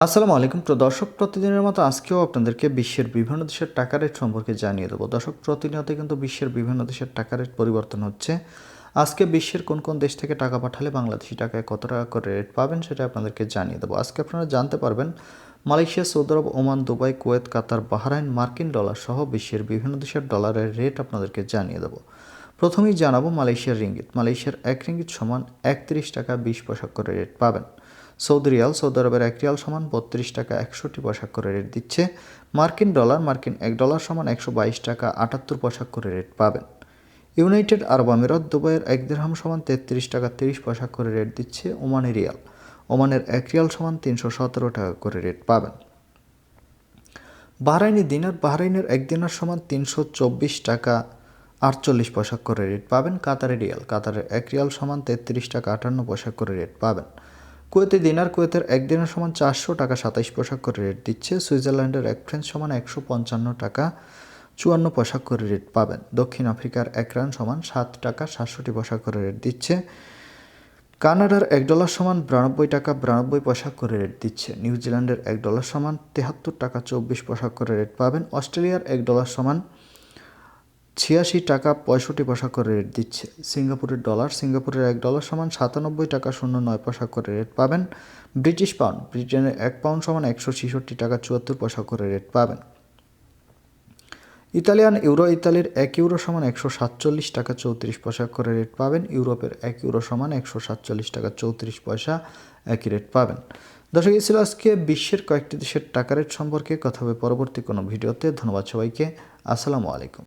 আসসালামু আলাইকুম দর্শক, প্রতিদিনের মতো আজকেও আপনাদেরকে বিশ্বের বিভিন্ন দেশের টাকা রেট সম্পর্কে জানিয়ে দেবো। দর্শক, প্রতিনিয়ত কিন্তু বিশ্বের বিভিন্ন দেশের টাকা রেট পরিবর্তন হচ্ছে। আজকে বিশ্বের কোন কোন দেশ থেকে টাকা পাঠালে বাংলাদেশি টাকায় কত টাকা করে রেট পাবেন সেটা আপনাদেরকে জানিয়ে দেবো। আজকে আপনারা জানতে পারবেন মালয়েশিয়া, সৌদি আরব, ওমান, দুবাই, কুয়েত, কাতার, বাহরাইন, মার্কিন ডলার সহ বিশ্বের বিভিন্ন দেশের ডলারের রেট আপনাদেরকে জানিয়ে দেবো। প্রথমেই জানাবো মালয়েশিয়ার রিঙ্গিত। মালয়েশিয়ার 1 রিঙ্গিত সমান 31 টাকা 20 পয়সা করে রেট পাবেন। সৌদি রিয়াল, সৌদি আরবের 1 রিয়াল সমান 32 টাকা 61 পয়সা করে রেট দিচ্ছে। মার্কিন ডলার, মার্কিন 1 ডলার সমান 122 টাকা 78 পয়সা করে রেট পাবেন। ইউনাইটেড আরব আমিরাত, দুবাইয়ের 1 দিরহাম সমান 33 টাকা 30 পয়সা করে রেট দিচ্ছে। ওমানি রিয়াল, ওমানের 1 রিয়াল সমান 317 টাকা করে রেট পাবেন। বাহরাইনি দিনার, বাহরাইনের 1 দিনার সমান 324 টাকা 48 পয়সা করে রেট পাবেন। কাতারি রিয়াল, কাতারের 1 রিয়াল সমান 33 টাকা 58 পয়সা করে রেট পাবেন। কুয়েতি দিনার, কুয়েতের 1 দিনার সমান 400 টাকা 27 পয়সা করে রেট দিচ্ছে। সুইজারল্যান্ডের 1 ফ্রাঙ্ক সমান 155 টাকা 54 পয়সা করে রেট পাবেন। দক্ষিণ আফ্রিকার 1 রান সমান 7 টাকা 67 পয়সা করে রেট দিচ্ছে। কানাডার 1 ডলার সমান 92 টাকা 92 পয়সা করে রেট দিচ্ছে। নিউজিল্যান্ডের 1 ডলার সমান 73 টাকা 24 পয়সা করে রেট পাবেন। অস্ট্রেলিয়ার 1 ডলার সমান 86 টাকা 65 পয়সা করে রেট দিচ্ছে। সিঙ্গাপুরের ডলার, সিঙ্গাপুরের 1 ডলার সমান 97 টাকা 09 পয়সা করে রেট পাবেন। ব্রিটিশ পাউন্ড, ব্রিটেনের 1 পাউন্ড সমান 166 টাকা 74 পয়সা করে রেট পাবেন। ইতালিয়ান ইউরো, ইতালির 1 ইউরো সমান 147 টাকা 34 পয়সা করে রেট পাবেন। ইউরোপের 1 ইউরো সমান 147 টাকা 34 পয়সা একই রেট পাবেন। দর্শক, এই ছিল আজকে বিশ্বের কয়েকটি দেশের টাকা রেট সম্পর্কে। কথা হবে পরবর্তী কোনো ভিডিওতে। ধন্যবাদ সবাইকে। আসসালামু আলাইকুম।